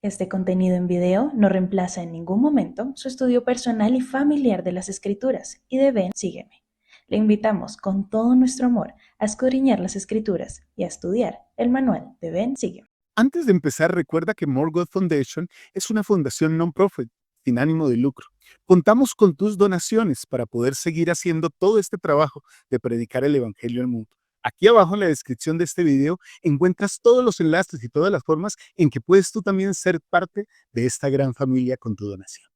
Este contenido en video no reemplaza en ningún momento su estudio personal y familiar de las Escrituras y de Ven, sígueme. Le invitamos con todo nuestro amor a escudriñar las Escrituras y a estudiar el manual de Ven, sígueme. Antes de empezar, recuerda que More God Foundation es una fundación non-profit, sin ánimo de lucro. Contamos con tus donaciones para poder seguir haciendo todo este trabajo de predicar el Evangelio al mundo. Aquí abajo en la descripción de este video encuentras todos los enlaces y todas las formas en que puedes tú también ser parte de esta gran familia con tu donación.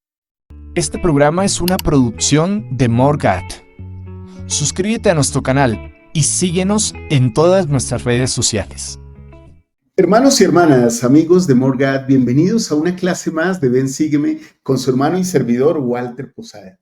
Este programa es una producción de More God. Suscríbete a nuestro canal y síguenos en todas nuestras redes sociales. Hermanos y hermanas, amigos de More God, bienvenidos a una clase más de Ven, sígueme con su hermano y servidor Walter Posada.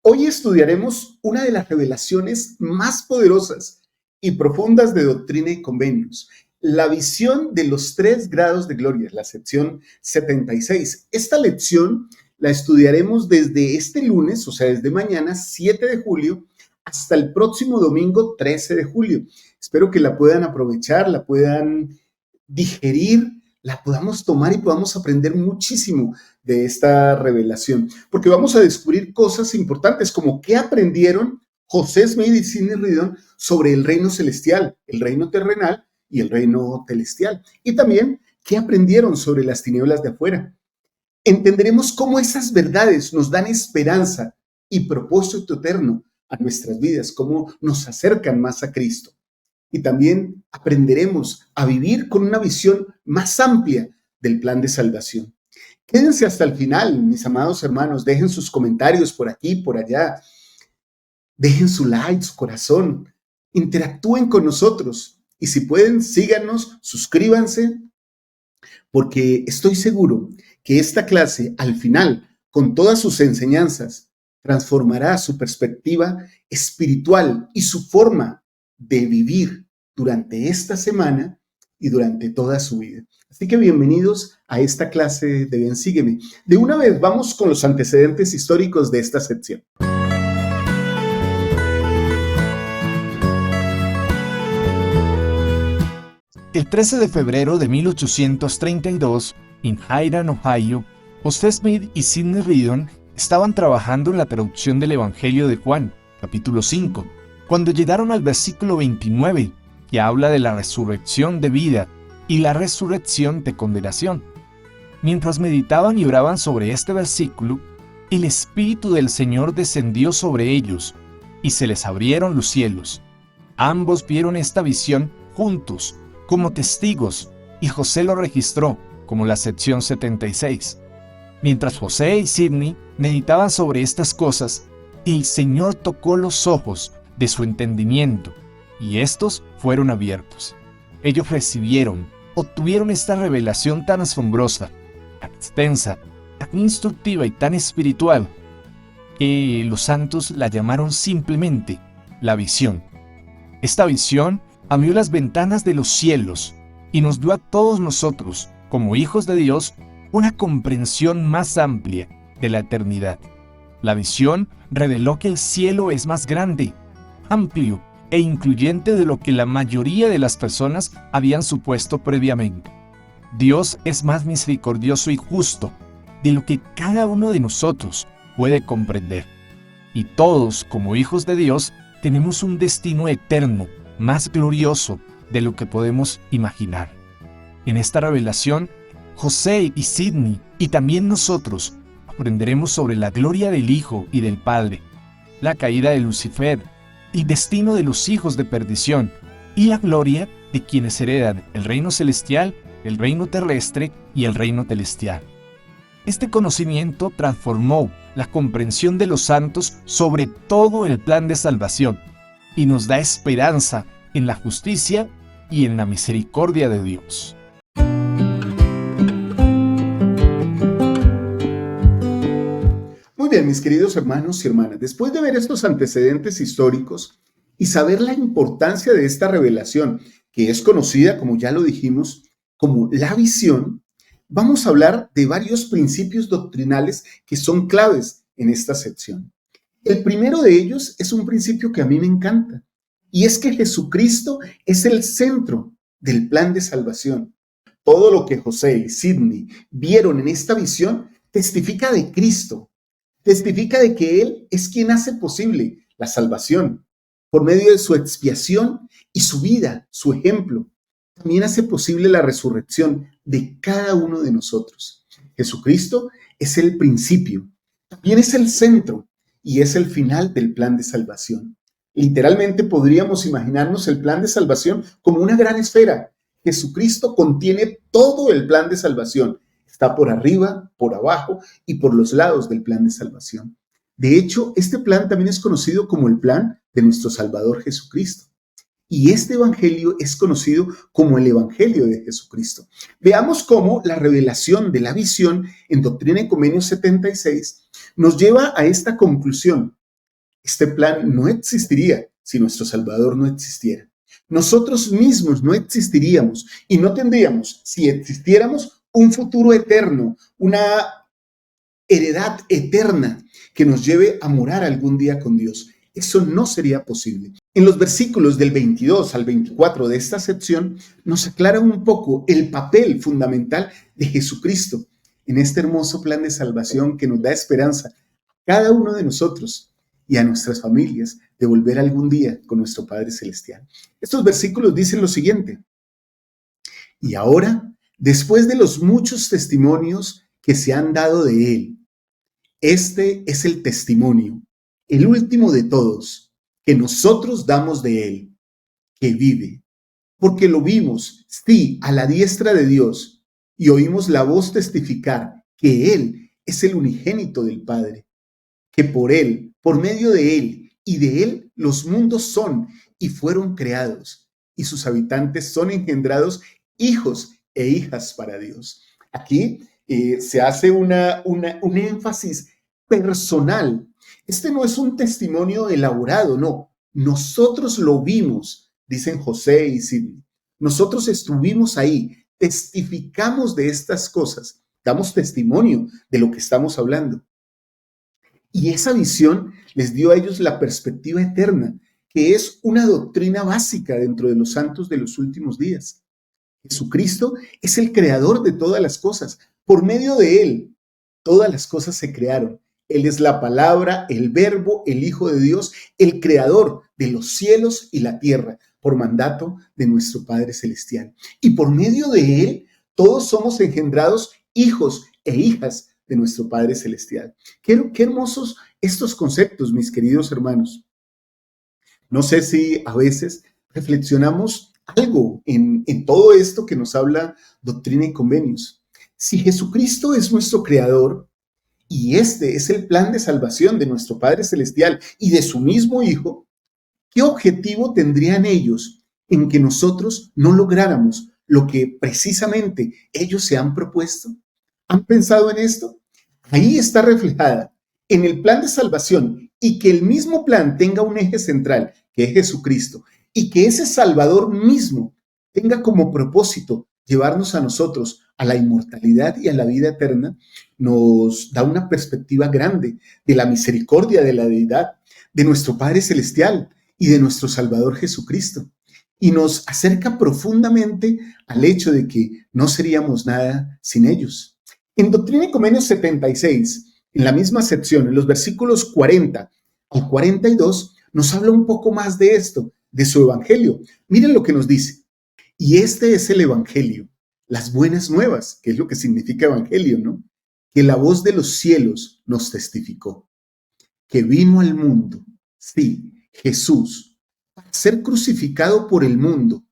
Hoy estudiaremos una de las revelaciones más poderosas y profundas de Doctrina y Convenios, la visión de los 3 grados de gloria, la sección 76. Esta lección la estudiaremos desde este lunes, o sea, desde mañana, 7 de julio, hasta el próximo domingo, 13 de julio. Espero que la puedan aprovechar, la puedan digerir, la podamos tomar y podamos aprender muchísimo de esta revelación, porque vamos a descubrir cosas importantes como qué aprendieron José Smith y Sidney Rigdon sobre el reino celestial, el reino terrenal y el reino celestial, y también qué aprendieron sobre las tinieblas de afuera. Entenderemos cómo esas verdades nos dan esperanza y propósito eterno a nuestras vidas, cómo nos acercan más a Cristo. Y también aprenderemos a vivir con una visión más amplia del plan de salvación. Quédense hasta el final, mis amados hermanos. Dejen sus comentarios por aquí, por allá. Dejen su like, su corazón. Interactúen con nosotros. Y si pueden, síganos, suscríbanse, porque estoy seguro que esta clase, al final, con todas sus enseñanzas, transformará su perspectiva espiritual y su forma de vivir durante esta semana y durante toda su vida. Así que bienvenidos a esta clase de Ven, sígueme. De una vez vamos con los antecedentes históricos de esta sección. El 13 de febrero de 1832, en Hiram, Ohio, José Smith y Sidney Rigdon estaban trabajando en la traducción del Evangelio de Juan, capítulo 5, cuando llegaron al versículo 29, que habla de la resurrección de vida y la resurrección de condenación. Mientras meditaban y oraban sobre este versículo, el Espíritu del Señor descendió sobre ellos y se les abrieron los cielos. Ambos vieron esta visión juntos, como testigos, y José lo registró como la sección 76. Mientras José y Sidney meditaban sobre estas cosas, el Señor tocó los ojos de su entendimiento, y estos fueron abiertos. Ellos obtuvieron esta revelación tan asombrosa, tan extensa, tan instructiva y tan espiritual, que los santos la llamaron simplemente la visión. Esta visión abrió las ventanas de los cielos y nos dio a todos nosotros, como hijos de Dios, una comprensión más amplia de la eternidad. La visión reveló que el cielo es más grande, amplio e incluyente de lo que la mayoría de las personas habían supuesto previamente. Dios es más misericordioso y justo de lo que cada uno de nosotros puede comprender. Y todos, como hijos de Dios, tenemos un destino eterno, más glorioso de lo que podemos imaginar. En esta revelación, José y Sidney, y también nosotros, aprenderemos sobre la gloria del Hijo y del Padre, la caída de Lucifer, el destino de los hijos de perdición y la gloria de quienes heredan el reino celestial, el reino terrestre y el reino celestial. Este conocimiento transformó la comprensión de los santos sobre todo el plan de salvación y nos da esperanza en la justicia y en la misericordia de Dios. Muy bien, mis queridos hermanos y hermanas, después de ver estos antecedentes históricos y saber la importancia de esta revelación, que es conocida, como ya lo dijimos, como la visión, vamos a hablar de varios principios doctrinales que son claves en esta sección. El primero de ellos es un principio que a mí me encanta, y es que Jesucristo es el centro del plan de salvación. todo lo que José y Sidney vieron en esta visión testifica de Cristo, testifica de que Él es quien hace posible la salvación por medio de su expiación y su vida, su ejemplo. También hace posible la resurrección de cada uno de nosotros. Jesucristo es el principio, también es el centro y es el final del plan de salvación. Literalmente podríamos imaginarnos el plan de salvación como una gran esfera. Jesucristo contiene todo el plan de salvación. Está por arriba, por abajo y por los lados del plan de salvación. De hecho, este plan también es conocido como el plan de nuestro Salvador Jesucristo. Y este evangelio es conocido como el evangelio de Jesucristo. Veamos cómo la revelación de la visión en Doctrina y Convenios 76 nos lleva a esta conclusión. Este plan no existiría si nuestro Salvador no existiera. Nosotros mismos no existiríamos y no tendríamos, si existiéramos, un futuro eterno, una heredad eterna que nos lleve a morar algún día con Dios. Eso no sería posible. En los versículos del 22 al 24 de esta sección nos aclara un poco el papel fundamental de Jesucristo en este hermoso plan de salvación que nos da esperanza a cada uno de nosotros y a nuestras familias de volver algún día con nuestro Padre Celestial. Estos versículos dicen lo siguiente: y ahora, después de los muchos testimonios que se han dado de Él, este es el testimonio, el último de todos, que nosotros damos de Él, que vive, porque lo vimos, sí, a la diestra de Dios, y oímos la voz testificar que Él es el unigénito del Padre, que por Él, por medio de Él y de Él los mundos son y fueron creados, y sus habitantes son engendrados hijos e hijas para Dios. Aquí se hace un énfasis personal. Este no es un testimonio elaborado, no. Nosotros lo vimos, dicen José y Sidney. Nosotros estuvimos ahí, testificamos de estas cosas, damos testimonio de lo que estamos hablando. Y esa visión les dio a ellos la perspectiva eterna, que es una doctrina básica dentro de los santos de los últimos días. Jesucristo es el creador de todas las cosas. Por medio de Él, todas las cosas se crearon. Él es la palabra, el verbo, el Hijo de Dios, el creador de los cielos y la tierra, por mandato de nuestro Padre Celestial. Y por medio de Él, todos somos engendrados hijos e hijas de nuestro Padre Celestial. Qué hermosos estos conceptos, mis queridos hermanos. No sé si a veces reflexionamos algo en todo esto que nos habla Doctrina y Convenios. Si Jesucristo es nuestro creador y este es el plan de salvación de nuestro Padre Celestial y de su mismo Hijo, ¿qué objetivo tendrían ellos en que nosotros no lográramos lo que precisamente ellos se han propuesto? ¿Han pensado en esto? Ahí está reflejada en el plan de salvación, y que el mismo plan tenga un eje central, que es Jesucristo, y que ese Salvador mismo tenga como propósito llevarnos a nosotros a la inmortalidad y a la vida eterna, nos da una perspectiva grande de la misericordia de la deidad, de nuestro Padre Celestial y de nuestro Salvador Jesucristo. Y nos acerca profundamente al hecho de que no seríamos nada sin ellos. En Doctrina y Convenios 76, en la misma sección, en los versículos 40 al 42, nos habla un poco más de esto, de su evangelio. Miren lo que nos dice. Y este es el evangelio, las buenas nuevas, que es lo que significa evangelio, ¿no? Que la voz de los cielos nos testificó, que vino al mundo, sí, Jesús, para ser crucificado por el mundo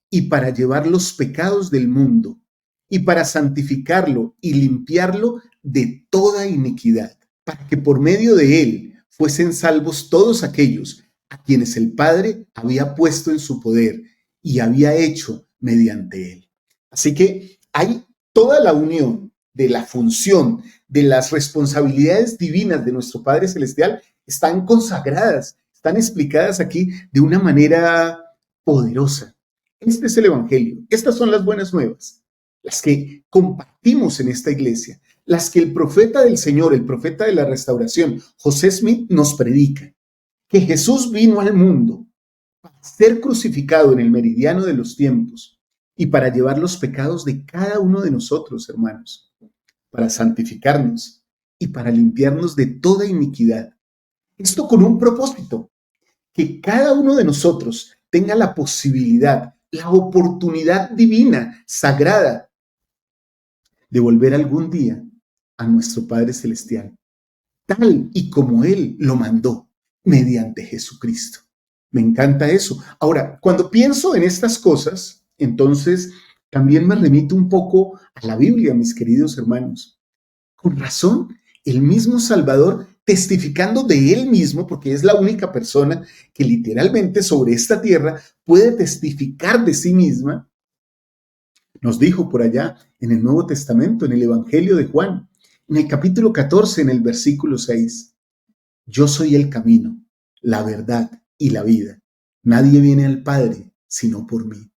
y para llevar los pecados del mundo y para santificarlo y limpiarlo de toda iniquidad, para que por medio de él fuesen salvos todos aquellos a quienes el Padre había puesto en su poder y había hecho mediante él. Así que hay toda la unión de la función, de las responsabilidades divinas de nuestro Padre Celestial, están consagradas, están explicadas aquí de una manera poderosa. Este es el evangelio, estas son las buenas nuevas, las que compartimos en esta iglesia, las que el profeta del Señor, el profeta de la restauración, José Smith, nos predica, que Jesús vino al mundo para ser crucificado en el meridiano de los tiempos y para llevar los pecados de cada uno de nosotros, hermanos, para santificarnos y para limpiarnos de toda iniquidad. Esto con un propósito, que cada uno de nosotros tenga la posibilidad, la oportunidad divina, sagrada, de volver algún día a nuestro Padre Celestial, tal y como Él lo mandó, mediante Jesucristo. Me encanta eso. Ahora, cuando pienso en estas cosas, entonces también me remito un poco a la Biblia, mis queridos hermanos. Con razón, el mismo Salvador, testificando de Él mismo, porque es la única persona que literalmente sobre esta tierra puede testificar de sí misma, nos dijo por allá en el Nuevo Testamento, en el Evangelio de Juan, en el capítulo 14, en el versículo 6, yo soy el camino, la verdad y la vida. Nadie viene al Padre sino por mí.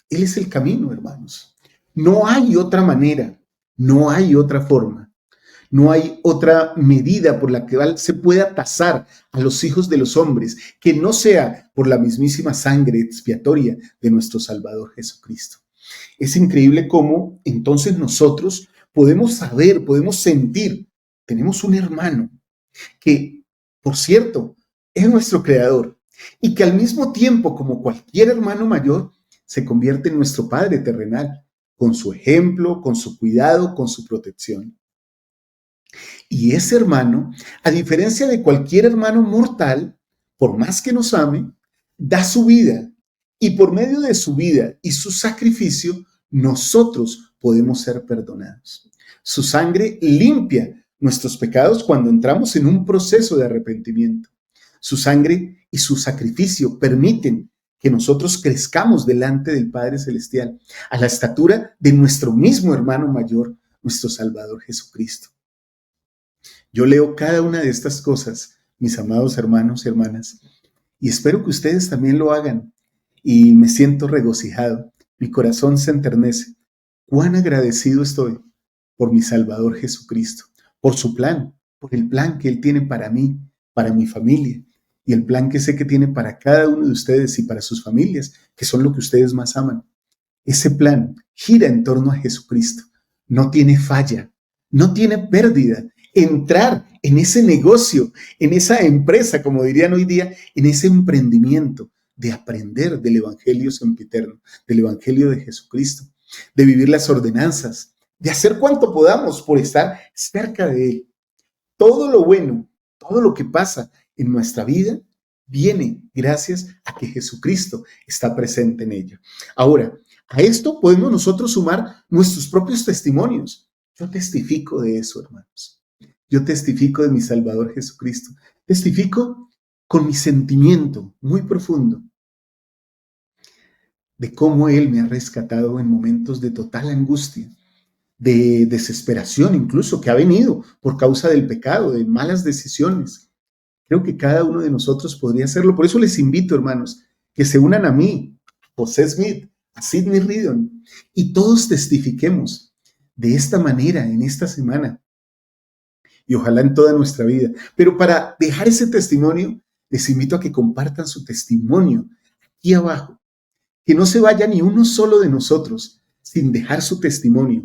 Él es el camino, hermanos. No hay otra manera, no hay otra forma, no hay otra medida por la que se pueda tasar a los hijos de los hombres que no sea por la mismísima sangre expiatoria de nuestro Salvador Jesucristo. Es increíble cómo entonces nosotros podemos saber, podemos sentir, tenemos un hermano que, por cierto, es nuestro creador y que al mismo tiempo, como cualquier hermano mayor, se convierte en nuestro Padre terrenal, con su ejemplo, con su cuidado, con su protección. Y ese hermano, a diferencia de cualquier hermano mortal, por más que nos ame, da su vida. Y por medio de su vida y su sacrificio, nosotros podemos ser perdonados. Su sangre limpia nuestros pecados cuando entramos en un proceso de arrepentimiento. Su sangre y su sacrificio permiten que nosotros crezcamos delante del Padre Celestial a la estatura de nuestro mismo hermano mayor, nuestro Salvador Jesucristo. Yo leo cada una de estas cosas, mis amados hermanos y hermanas, y espero que ustedes también lo hagan. Y me siento regocijado, mi corazón se enternece. Cuán agradecido estoy por mi Salvador Jesucristo, por su plan, por el plan que Él tiene para mí, para mi familia, y el plan que sé que tiene para cada uno de ustedes y para sus familias, que son lo que ustedes más aman. Ese plan gira en torno a Jesucristo, no tiene falla, no tiene pérdida. Entrar en ese negocio, en esa empresa, como dirían hoy día, en ese emprendimiento, de aprender del Evangelio sempiterno, del Evangelio de Jesucristo, de vivir las ordenanzas, de hacer cuanto podamos por estar cerca de Él. Todo lo bueno, todo lo que pasa en nuestra vida viene gracias a que Jesucristo está presente en ella. Ahora, a esto podemos nosotros sumar nuestros propios testimonios. Yo testifico de eso, hermanos. Yo testifico de mi Salvador Jesucristo. Testifico con mi sentimiento muy profundo de cómo Él me ha rescatado en momentos de total angustia, de desesperación incluso, que ha venido por causa del pecado, de malas decisiones. Creo que cada uno de nosotros podría hacerlo. Por eso les invito, hermanos, que se unan a mí, José Smith, a Sidney Ridon, y todos testifiquemos de esta manera en esta semana y ojalá en toda nuestra vida. Pero para dejar ese testimonio, les invito a que compartan su testimonio aquí abajo. Que no se vaya ni uno solo de nosotros sin dejar su testimonio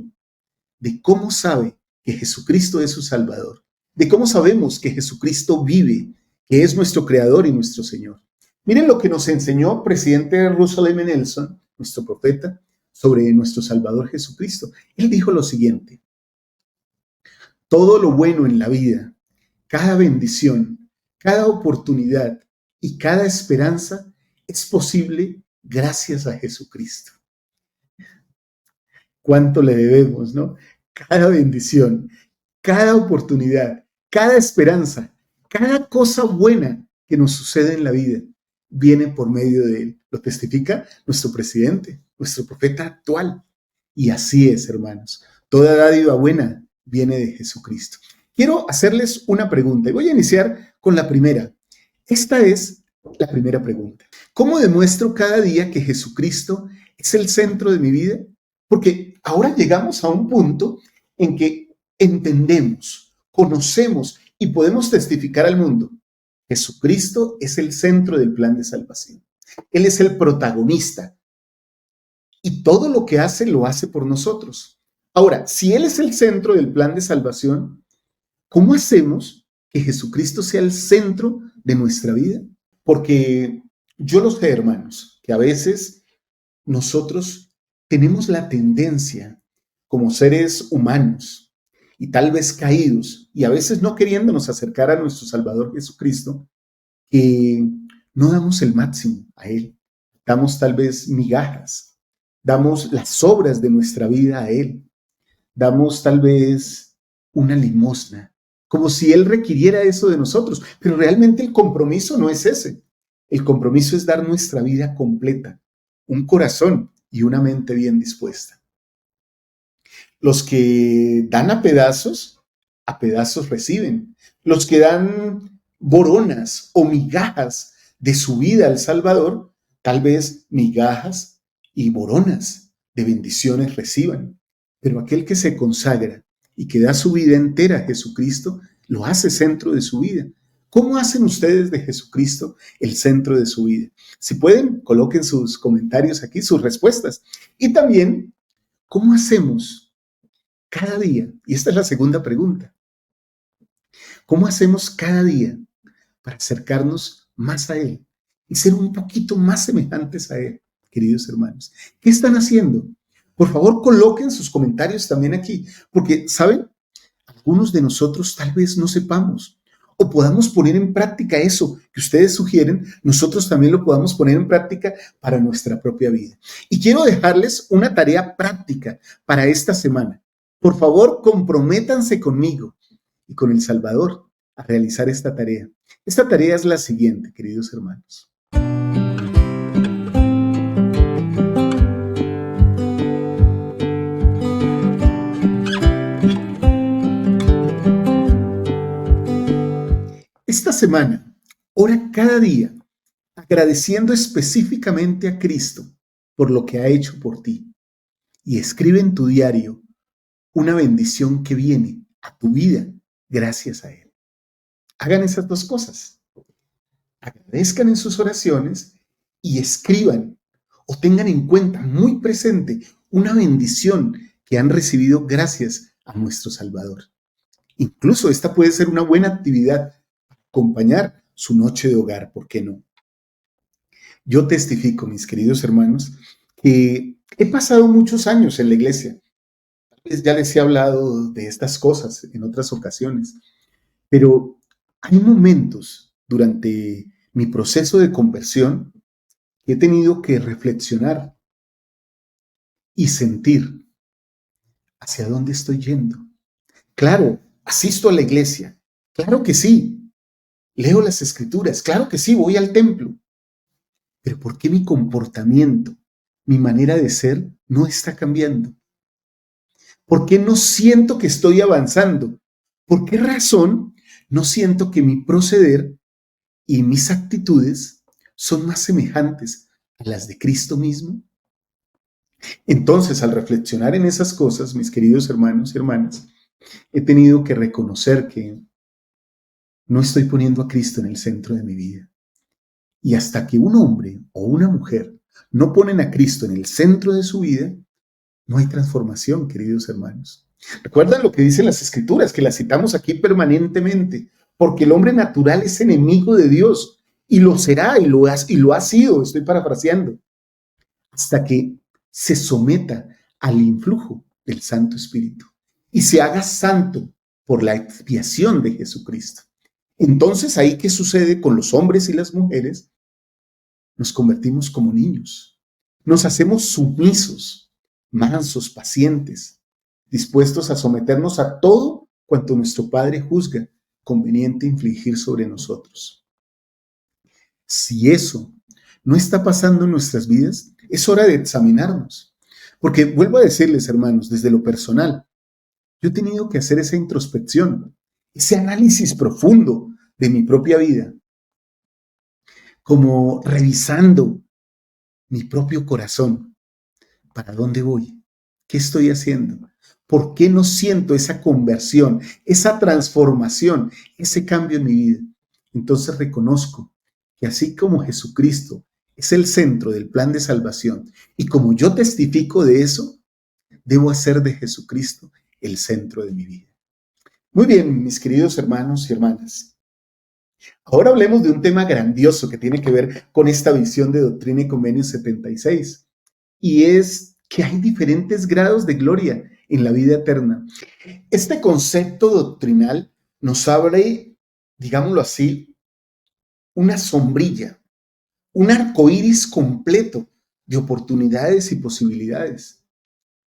de cómo sabe que Jesucristo es su Salvador, de cómo sabemos que Jesucristo vive, que es nuestro Creador y nuestro Señor. Miren lo que nos enseñó presidente Russell M. Nelson, nuestro profeta, sobre nuestro Salvador Jesucristo. Él dijo lo siguiente: todo lo bueno en la vida, cada bendición, cada oportunidad y cada esperanza es posible gracias a Jesucristo. ¿Cuánto le debemos, no? Cada bendición, cada oportunidad, cada esperanza, cada cosa buena que nos sucede en la vida viene por medio de Él. Lo testifica nuestro presidente, nuestro profeta actual. Y así es, hermanos. Toda dádiva buena viene de Jesucristo. Quiero hacerles una pregunta y voy a iniciar con la primera. Esta es la primera pregunta. ¿Cómo demuestro cada día que Jesucristo es el centro de mi vida? Porque ahora llegamos a un punto en que entendemos, conocemos y podemos testificar al mundo. Jesucristo es el centro del plan de salvación. Él es el protagonista. y todo lo que hace lo hace por nosotros. Ahora, si Él es el centro del plan de salvación, ¿cómo hacemos que Jesucristo sea el centro de nuestra vida? Porque yo lo sé, hermanos, que a veces nosotros tenemos la tendencia como seres humanos y tal vez caídos y a veces no queriéndonos acercar a nuestro Salvador Jesucristo, que no damos el máximo a Él. Damos tal vez migajas, damos las obras de nuestra vida a Él, damos tal vez una limosna, como si Él requiriera eso de nosotros, pero realmente el compromiso no es ese. El compromiso es dar nuestra vida completa, un corazón y una mente bien dispuesta. Los que dan a pedazos reciben. Los que dan boronas o migajas de su vida al Salvador, tal vez migajas y boronas de bendiciones reciban. Pero aquel que se consagra y que da su vida entera a Jesucristo, lo hace centro de su vida. ¿Cómo hacen ustedes de Jesucristo el centro de su vida? Si pueden, coloquen sus comentarios aquí, sus respuestas. Y también, ¿cómo hacemos cada día? Y esta es la segunda pregunta. ¿Cómo hacemos cada día para acercarnos más a Él y ser un poquito más semejantes a Él, queridos hermanos? ¿Qué están haciendo? Por favor, coloquen sus comentarios también aquí, porque, ¿saben? Algunos de nosotros tal vez no sepamos o podamos poner en práctica eso que ustedes sugieren, nosotros también lo podamos poner en práctica para nuestra propia vida. Y quiero dejarles una tarea práctica para esta semana. Por favor, comprométanse conmigo y con el Salvador a realizar esta tarea. Esta tarea es la siguiente, queridos hermanos. Esta semana, ora cada día agradeciendo específicamente a Cristo por lo que ha hecho por ti y escribe en tu diario una bendición que viene a tu vida gracias a Él. Hagan esas dos cosas. Agradezcan en sus oraciones y escriban o tengan en cuenta muy presente una bendición que han recibido gracias a nuestro Salvador. Incluso esta puede ser una buena actividad para acompañar su noche de hogar, ¿por qué no? Yo testifico, mis queridos hermanos, que he pasado muchos años en la iglesia. Ya les he hablado de estas cosas en otras ocasiones, pero hay momentos durante mi proceso de conversión que he tenido que reflexionar y sentir hacia dónde estoy yendo. Claro, asisto a la iglesia, claro que sí, leo las escrituras, claro que sí, voy al templo, pero ¿por qué mi comportamiento, mi manera de ser no está cambiando? ¿Por qué no siento que estoy avanzando? ¿Por qué razón no siento que mi proceder y mis actitudes son más semejantes a las de Cristo mismo? Entonces, al reflexionar en esas cosas, mis queridos hermanos y hermanas, he tenido que reconocer que no estoy poniendo a Cristo en el centro de mi vida. Y hasta que un hombre o una mujer no ponen a Cristo en el centro de su vida, no hay transformación, queridos hermanos. ¿Recuerdan lo que dicen las Escrituras, que las citamos aquí permanentemente? Porque el hombre natural es enemigo de Dios y lo será y lo ha sido, estoy parafraseando, hasta que se someta al influjo del Santo Espíritu y se haga santo por la expiación de Jesucristo. Entonces, ¿ahí qué sucede con los hombres y las mujeres? Nos convertimos como niños, nos hacemos sumisos, mansos, pacientes, dispuestos a someternos a todo cuanto nuestro Padre juzga conveniente infligir sobre nosotros. Si eso no está pasando en nuestras vidas, es hora de examinarnos. Porque vuelvo a decirles, hermanos, desde lo personal, yo he tenido que hacer esa introspección, ese análisis profundo de mi propia vida, como revisando mi propio corazón. ¿Para dónde voy? ¿Qué estoy haciendo? ¿Por qué no siento esa conversión, esa transformación, ese cambio en mi vida? Entonces reconozco que así como Jesucristo es el centro del plan de salvación. Y como yo testifico de eso, debo hacer de Jesucristo el centro de mi vida. Muy bien, mis queridos hermanos y hermanas. Ahora hablemos de un tema grandioso que tiene que ver con esta visión de Doctrina y Convenios 76. Y es que hay diferentes grados de gloria en la vida eterna. Este concepto doctrinal nos abre, digámoslo así, una sombrilla, un arco iris completo de oportunidades y posibilidades.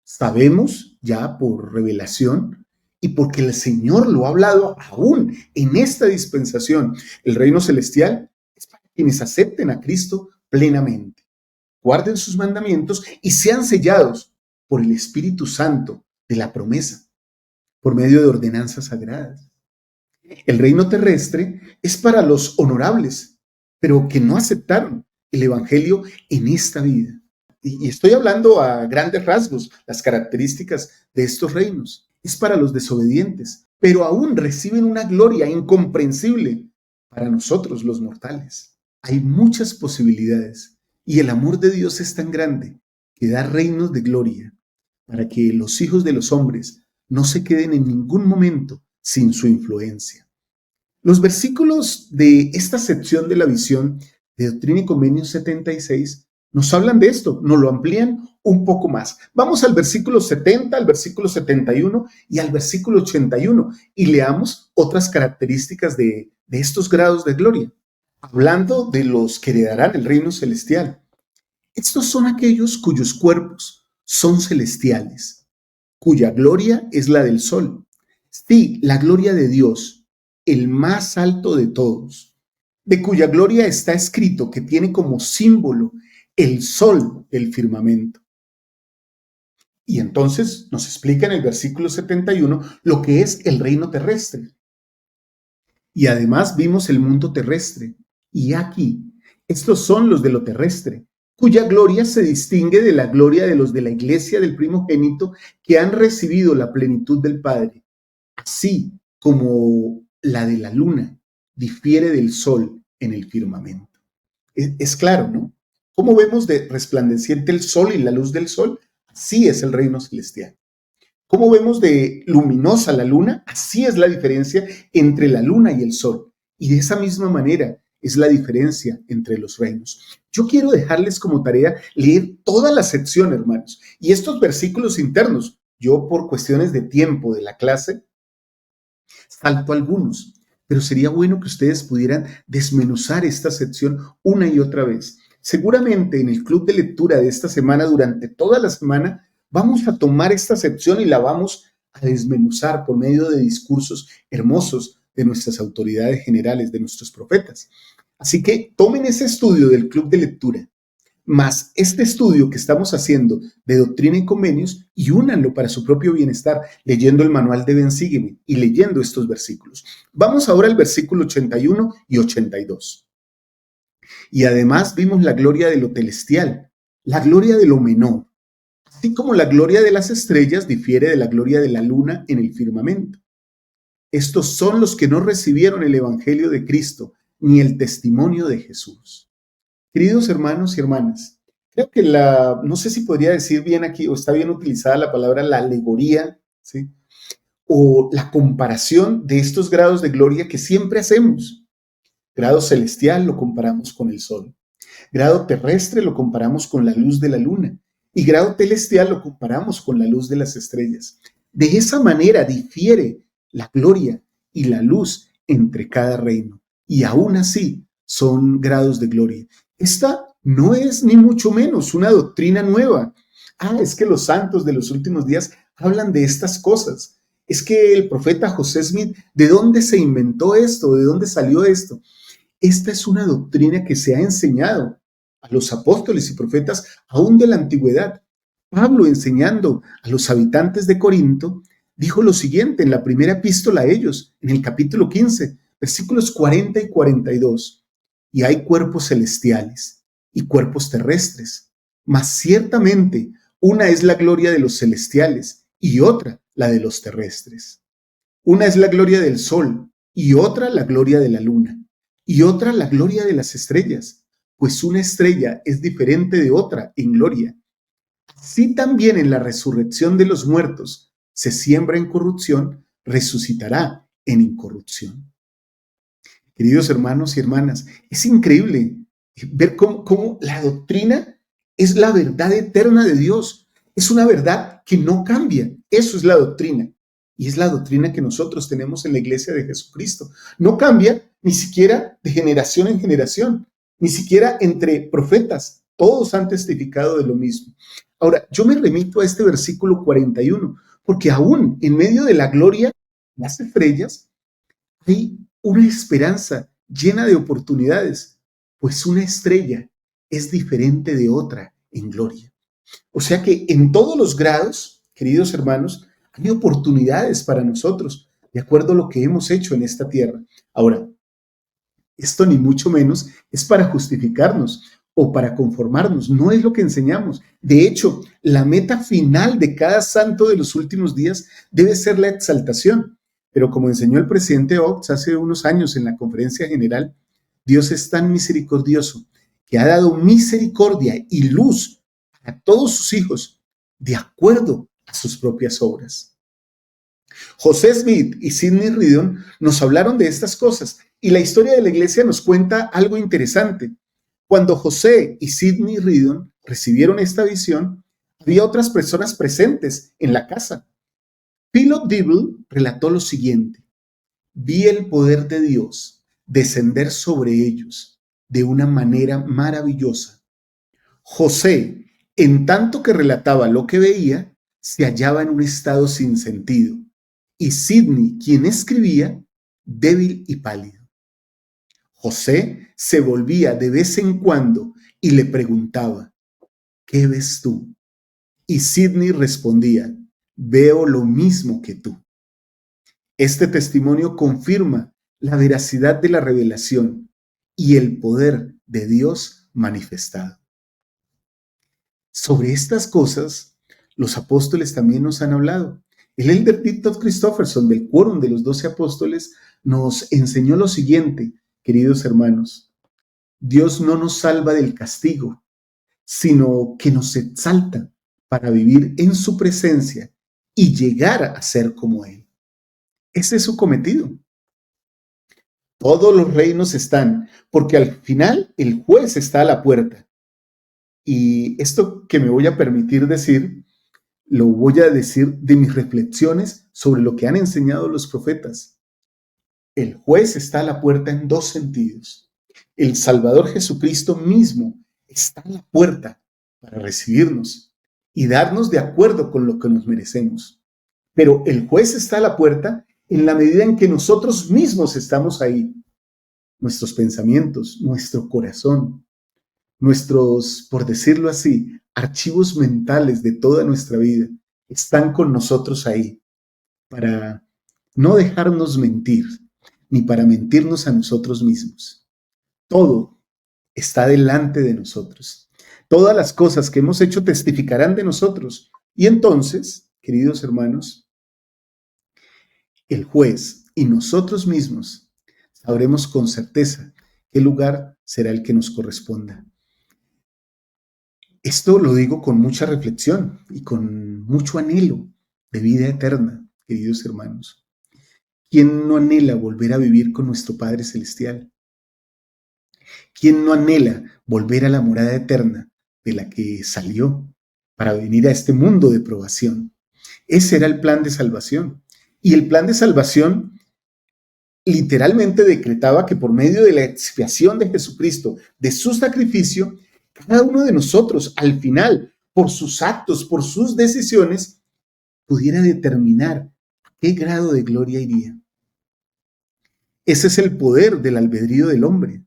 Sabemos ya por revelación y porque el Señor lo ha hablado aún en esta dispensación. El reino celestial es para quienes acepten a Cristo plenamente, guarden sus mandamientos y sean sellados por el Espíritu Santo de la promesa, por medio de ordenanzas sagradas. El reino terrestre es para los honorables, pero que no aceptaron el Evangelio en esta vida. Y estoy hablando a grandes rasgos, las características de estos reinos. Es para los desobedientes, pero aún reciben una gloria incomprensible para nosotros los mortales. Hay muchas posibilidades y el amor de Dios es tan grande que da reinos de gloria para que los hijos de los hombres no se queden en ningún momento sin su influencia. Los versículos de esta sección de la visión de Doctrina y Convenios 76 nos hablan de esto, nos lo amplían un poco más. Vamos al versículo 70, al versículo 71 y al versículo 81 y leamos otras características de estos grados de gloria, hablando de los que heredarán el reino celestial. Estos son aquellos cuyos cuerpos son celestiales, cuya gloria es la del sol. Sí, la gloria de Dios, el más alto de todos, de cuya gloria está escrito que tiene como símbolo el sol del firmamento. Y entonces nos explica en el versículo 71 lo que es el reino terrestre. Y además vimos el mundo terrestre. Y aquí, estos son los de lo terrestre, cuya gloria se distingue de la gloria de los de la iglesia del primogénito que han recibido la plenitud del Padre, así como la de la luna difiere del sol en el firmamento. Es claro, ¿no? ¿Cómo vemos de resplandeciente el sol y la luz del sol? Así es el reino celestial. ¿Cómo vemos de luminosa la luna? Así es la diferencia entre la luna y el sol. Y de esa misma manera es la diferencia entre los reinos. Yo quiero dejarles como tarea leer toda la sección, hermanos. Y estos versículos internos, yo por cuestiones de tiempo de la clase, salto algunos. Pero sería bueno que ustedes pudieran desmenuzar esta sección una y otra vez. Seguramente en el club de lectura de esta semana, durante toda la semana, vamos a tomar esta sección y la vamos a desmenuzar por medio de discursos hermosos de nuestras autoridades generales, de nuestros profetas. Así que tomen ese estudio del club de lectura, más este estudio que estamos haciendo de Doctrina y Convenios y únanlo para su propio bienestar, leyendo el manual de Ven, Sígueme y leyendo estos versículos. Vamos ahora al versículo 81 y 82. Y además vimos la gloria de lo celestial, la gloria de lo menor, así como la gloria de las estrellas difiere de la gloria de la luna en el firmamento. Estos son los que no recibieron el evangelio de Cristo ni el testimonio de Jesús. Queridos hermanos y hermanas, creo que no sé si podría decir bien aquí, o está bien utilizada la palabra la alegoría, ¿sí? O la comparación de estos grados de gloria que siempre hacemos. Grado celestial lo comparamos con el sol. Grado terrestre lo comparamos con la luz de la luna. Y grado celestial lo comparamos con la luz de las estrellas. De esa manera difiere la gloria y la luz entre cada reino. Y aún así son grados de gloria. Esta no es ni mucho menos una doctrina nueva. Es que los santos de los últimos días hablan de estas cosas. Es que el profeta José Smith, ¿de dónde se inventó esto? ¿De dónde salió esto? Esta es una doctrina que se ha enseñado a los apóstoles y profetas aún de la antigüedad. Pablo, enseñando a los habitantes de Corinto, dijo lo siguiente en la primera epístola a ellos, en el capítulo 15, versículos 40 y 42. Y hay cuerpos celestiales y cuerpos terrestres, mas ciertamente una es la gloria de los celestiales y otra la de los terrestres. Una es la gloria del sol y otra la gloria de la luna y otra la gloria de las estrellas. pues una estrella es diferente de otra en gloria. Así también en la resurrección de los muertos se siembra en corrupción, resucitará en incorrupción. Queridos hermanos y hermanas, es increíble ver cómo la doctrina es la verdad eterna de Dios. Es una verdad que no cambia. Eso es la doctrina. Y es la doctrina que nosotros tenemos en la iglesia de Jesucristo. No cambia ni siquiera de generación en generación, ni siquiera entre profetas. Todos han testificado de lo mismo. Ahora, yo me remito a este versículo 41, porque aún en medio de la gloria de las estrellas, hay una esperanza llena de oportunidades, pues una estrella es diferente de otra en gloria. O sea que en todos los grados, queridos hermanos, hay oportunidades para nosotros, de acuerdo a lo que hemos hecho en esta tierra. Ahora, esto ni mucho menos es para justificarnos o para conformarnos, no es lo que enseñamos. De hecho, la meta final de cada santo de los últimos días debe ser la exaltación. Pero como enseñó el presidente Oaks hace unos años en la conferencia general, Dios es tan misericordioso que ha dado misericordia y luz a todos sus hijos de acuerdo a sus propias obras. José Smith y Sidney Rigdon nos hablaron de estas cosas y la historia de la iglesia nos cuenta algo interesante. Cuando José y Sidney Rigdon recibieron esta visión, había otras personas presentes en la casa. Philip Dibble relató lo siguiente: vi el poder de Dios descender sobre ellos de una manera maravillosa. José, en tanto que relataba lo que veía, se hallaba en un estado sin sentido, y Sidney, quien escribía, débil y pálido. José se volvía de vez en cuando y le preguntaba: ¿qué ves tú? Y Sidney respondía: veo lo mismo que tú. Este testimonio confirma la veracidad de la revelación y el poder de Dios manifestado. Sobre estas cosas, los apóstoles también nos han hablado. El elder Victor Christopherson del Quórum de los 12 Apóstoles nos enseñó lo siguiente, queridos hermanos: Dios no nos salva del castigo, sino que nos exalta para vivir en su presencia y llegar a ser como Él. Ese es su cometido. Todos los reinos están, porque al final el juez está a la puerta. Y esto que me voy a permitir decir, lo voy a decir de mis reflexiones sobre lo que han enseñado los profetas. El juez está a la puerta en dos sentidos. El Salvador Jesucristo mismo está a la puerta para recibirnos y darnos de acuerdo con lo que nos merecemos. Pero el juez está a la puerta en la medida en que nosotros mismos estamos ahí. Nuestros pensamientos, nuestro corazón, nuestros, por decirlo así, archivos mentales de toda nuestra vida están con nosotros ahí para no dejarnos mentir, ni para mentirnos a nosotros mismos. Todo está delante de nosotros. Todas las cosas que hemos hecho testificarán de nosotros. Y entonces, queridos hermanos, el juez y nosotros mismos sabremos con certeza qué lugar será el que nos corresponda. Esto lo digo con mucha reflexión y con mucho anhelo de vida eterna, queridos hermanos. ¿Quién no anhela volver a vivir con nuestro Padre Celestial? ¿Quién no anhela volver a la morada eterna de la que salió para venir a este mundo de probación? Ese era el plan de salvación. Y el plan de salvación literalmente decretaba que por medio de la expiación de Jesucristo, de su sacrificio, cada uno de nosotros al final, por sus actos, por sus decisiones, pudiera determinar a qué grado de gloria iría. Ese es el poder del albedrío del hombre.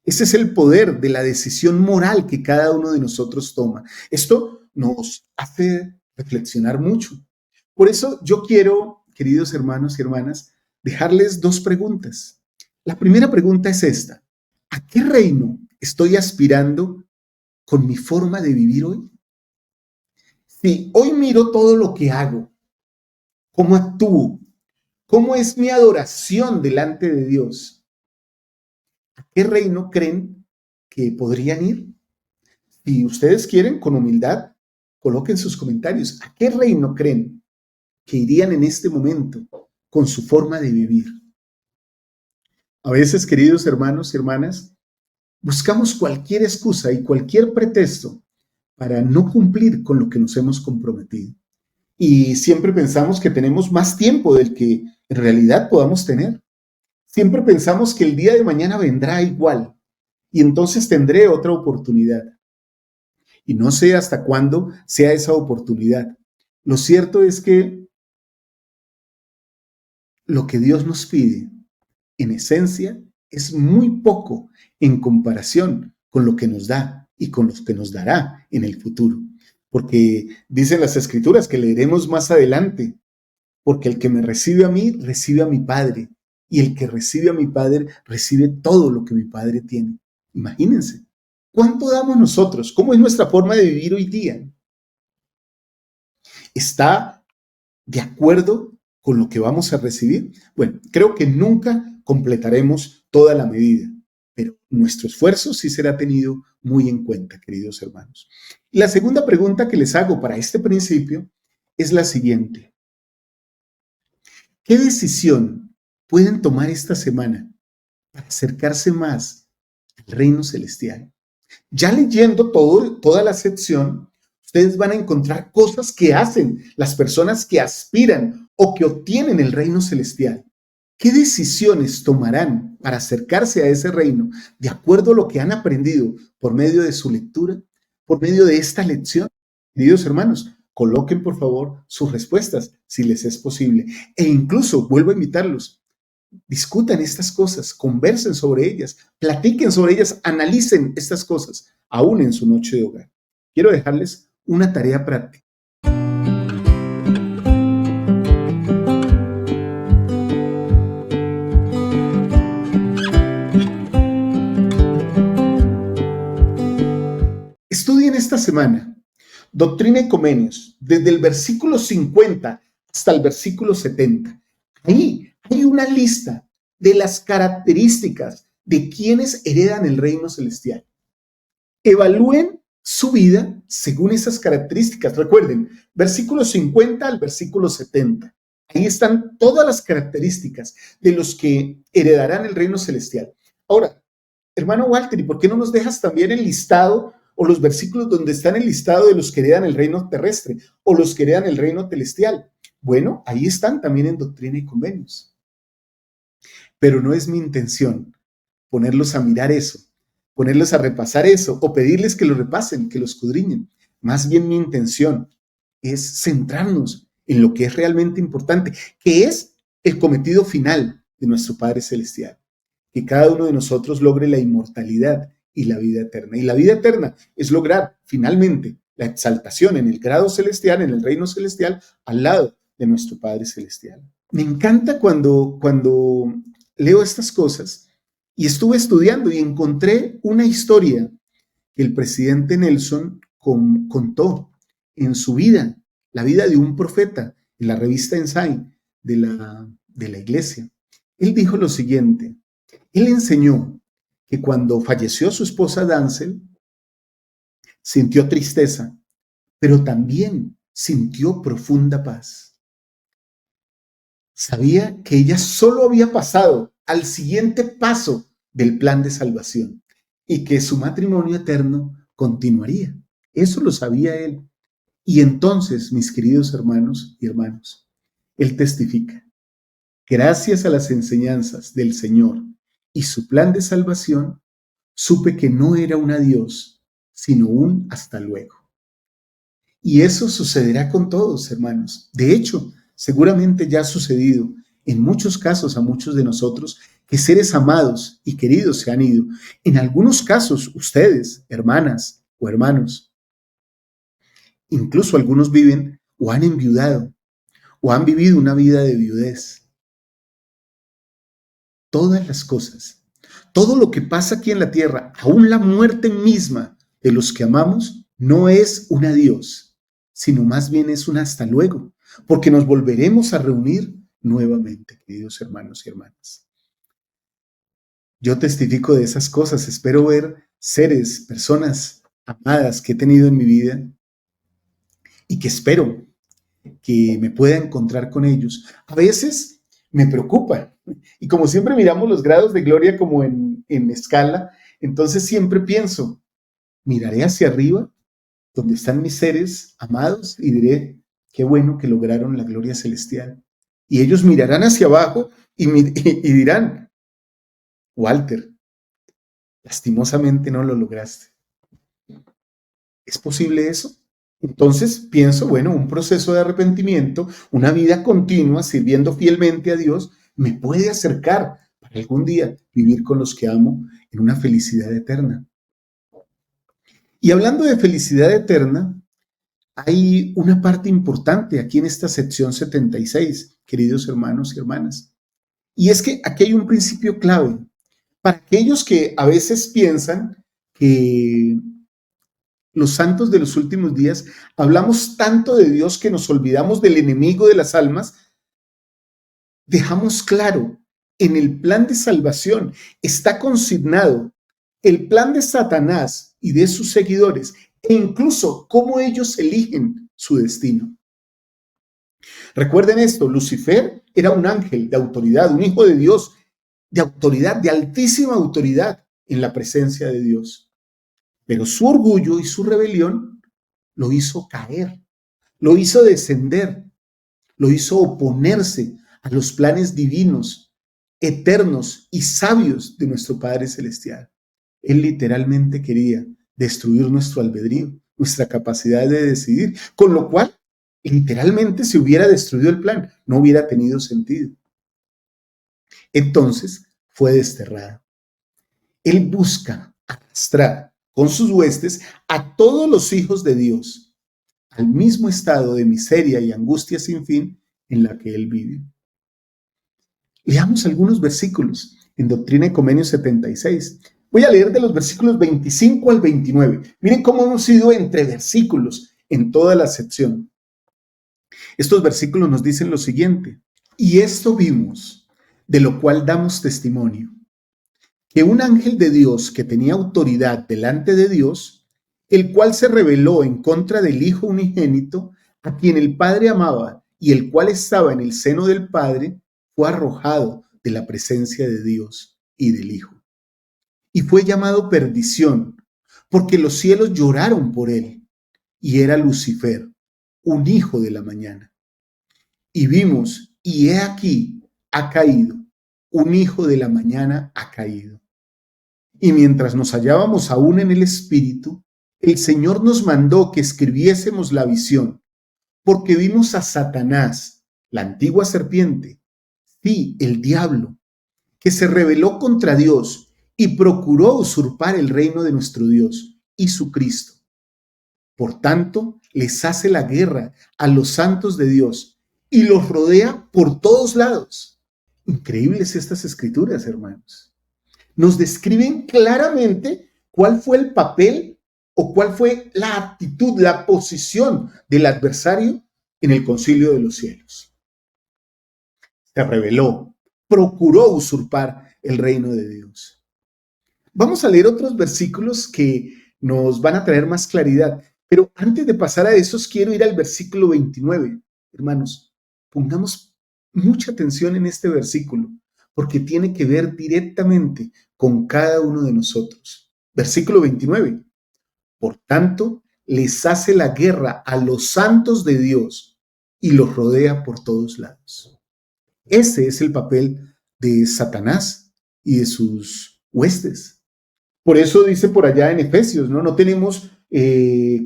Ese es el poder de la decisión moral que cada uno de nosotros toma. Esto nos hace reflexionar mucho. Por eso yo quiero, queridos hermanos y hermanas, dejarles dos preguntas. La primera pregunta es esta: ¿a qué reino estoy aspirando con mi forma de vivir hoy? Si hoy miro todo lo que hago, cómo actúo, cómo es mi adoración delante de Dios, ¿a qué reino creen que podrían ir? Si ustedes quieren, con humildad, coloquen sus comentarios. ¿A qué reino creen que irían en este momento con su forma de vivir? A veces, queridos hermanos y hermanas, buscamos cualquier excusa y cualquier pretexto para no cumplir con lo que nos hemos comprometido. Y siempre pensamos que tenemos más tiempo del que en realidad podamos tener. Siempre pensamos que el día de mañana vendrá igual y entonces tendré otra oportunidad. Y no sé hasta cuándo sea esa oportunidad. Lo cierto es que lo que Dios nos pide, en esencia, es muy poco en comparación con lo que nos da y con lo que nos dará en el futuro. Porque dicen las Escrituras que leeremos más adelante, porque el que me recibe a mí, recibe a mi Padre, y el que recibe a mi Padre, recibe todo lo que mi Padre tiene. Imagínense, ¿cuánto damos nosotros? ¿Cómo es nuestra forma de vivir hoy día? ¿Está de acuerdo con lo que vamos a recibir? Bueno, creo que nunca completaremos toda la medida, pero nuestro esfuerzo sí será tenido muy en cuenta, queridos hermanos. Y la segunda pregunta que les hago para este principio es la siguiente. ¿Qué decisión pueden tomar esta semana para acercarse más al reino celestial? Ya leyendo toda la sección, ustedes van a encontrar cosas que hacen las personas que aspiran o que obtienen el reino celestial. ¿Qué decisiones tomarán para acercarse a ese reino de acuerdo a lo que han aprendido por medio de su lectura, por medio de esta lección? Queridos hermanos, coloquen por favor sus respuestas si les es posible. E incluso vuelvo a invitarlos. Discutan estas cosas, conversen sobre ellas, platiquen sobre ellas, analicen estas cosas, aún en su noche de hogar. Quiero dejarles una tarea práctica. Estudien esta semana Doctrina y Convenios, desde el versículo 50 hasta el versículo 70. Ahí hay una lista de las características de quienes heredan el reino celestial. Evalúen su vida según esas características. Recuerden, versículo 50 al versículo 70. Ahí están todas las características de los que heredarán el reino celestial. Ahora, hermano Walter, ¿y por qué no nos dejas también el listado o los versículos donde están el listado de los que heredan el reino terrestre o los que heredan el reino celestial? Bueno, ahí están también en Doctrina y Convenios. Pero no es mi intención ponerlos a mirar eso, ponerlos a repasar eso o pedirles que lo repasen, que lo escudriñen. Más bien mi intención es centrarnos en lo que es realmente importante, que es el cometido final de nuestro Padre Celestial. Que cada uno de nosotros logre la inmortalidad y la vida eterna. Y la vida eterna es lograr finalmente la exaltación en el grado celestial, en el reino celestial, al lado de nuestro Padre Celestial. Me encanta cuando leo estas cosas y estuve estudiando y encontré una historia que el presidente Nelson contó en su vida, la vida de un profeta, en la revista Ensign de la iglesia. Él dijo lo siguiente: él enseñó que cuando falleció su esposa Dancel, sintió tristeza, pero también sintió profunda paz. Sabía que ella solo había pasado al siguiente paso del plan de salvación y que su matrimonio eterno continuaría. Eso lo sabía él. Y entonces, mis queridos hermanos y hermanas, él testifica: gracias a las enseñanzas del Señor y su plan de salvación, supe que no era un adiós, sino un hasta luego. Y eso sucederá con todos, hermanos. De hecho, seguramente ya ha sucedido en muchos casos a muchos de nosotros que seres amados y queridos se han ido. En algunos casos, ustedes, hermanas o hermanos, incluso algunos viven o han enviudado o han vivido una vida de viudez. Todas las cosas, todo lo que pasa aquí en la tierra, aún la muerte misma de los que amamos, no es un adiós, sino más bien es un hasta luego, porque nos volveremos a reunir nuevamente, queridos hermanos y hermanas. Yo testifico de esas cosas, espero ver seres, personas amadas que he tenido en mi vida y que espero que me pueda encontrar con ellos. A veces me preocupa y como siempre miramos los grados de gloria como en escala, entonces siempre pienso, miraré hacia arriba donde están mis seres amados y diré, qué bueno que lograron la gloria celestial. Y ellos mirarán hacia abajo y dirán, Walter, lastimosamente no lo lograste. ¿Es posible eso? Entonces pienso, bueno, un proceso de arrepentimiento, una vida continua sirviendo fielmente a Dios, me puede acercar para algún día vivir con los que amo en una felicidad eterna. Y hablando de felicidad eterna, hay una parte importante aquí en esta sección 76, queridos hermanos y hermanas. Y es que aquí hay un principio clave. Para aquellos que a veces piensan que los santos de los últimos días hablamos tanto de Dios que nos olvidamos del enemigo de las almas, dejamos claro, en el plan de salvación está consignado el plan de Satanás y de sus seguidores e incluso cómo ellos eligen su destino. Recuerden esto, Lucifer era un ángel de autoridad, un hijo de Dios, de autoridad, de altísima autoridad en la presencia de Dios. Pero su orgullo y su rebelión lo hizo caer, lo hizo descender, lo hizo oponerse a los planes divinos, eternos y sabios de nuestro Padre Celestial. Él literalmente quería destruir nuestro albedrío, nuestra capacidad de decidir, con lo cual literalmente si hubiera destruido el plan, no hubiera tenido sentido. Entonces fue desterrado. Él busca arrastrar con sus huestes a todos los hijos de Dios al mismo estado de miseria y angustia sin fin en la que él vive. Leamos algunos versículos en Doctrina y Convenios 76. Voy a leer de los versículos 25 al 29. Miren cómo hemos ido entre versículos en toda la sección. Estos versículos nos dicen lo siguiente: y esto vimos, de lo cual damos testimonio, que un ángel de Dios que tenía autoridad delante de Dios, el cual se rebeló en contra del Hijo unigénito, a quien el Padre amaba y el cual estaba en el seno del Padre, fue arrojado de la presencia de Dios y del Hijo. Y fue llamado perdición, porque los cielos lloraron por él, y era Lucifer, un hijo de la mañana. Y vimos, y he aquí, ha caído, un hijo de la mañana ha caído. Y mientras nos hallábamos aún en el Espíritu, el Señor nos mandó que escribiésemos la visión, porque vimos a Satanás, la antigua serpiente, sí, el diablo, que se rebeló contra Dios y procuró usurpar el reino de nuestro Dios y su Cristo. Por tanto, les hace la guerra a los santos de Dios y los rodea por todos lados. Increíbles estas escrituras, hermanos. Nos describen claramente cuál fue el papel o cuál fue la actitud, la posición del adversario en el concilio de los cielos. Se rebeló, procuró usurpar el reino de Dios. Vamos a leer otros versículos que nos van a traer más claridad, pero antes de pasar a esos quiero ir al versículo 29. Hermanos, pongamos mucha atención en este versículo, porque tiene que ver directamente con cada uno de nosotros. Versículo 29. Por tanto, les hace la guerra a los santos de Dios y los rodea por todos lados. Ese es el papel de Satanás y de sus huestes. Por eso dice por allá en Efesios, no tenemos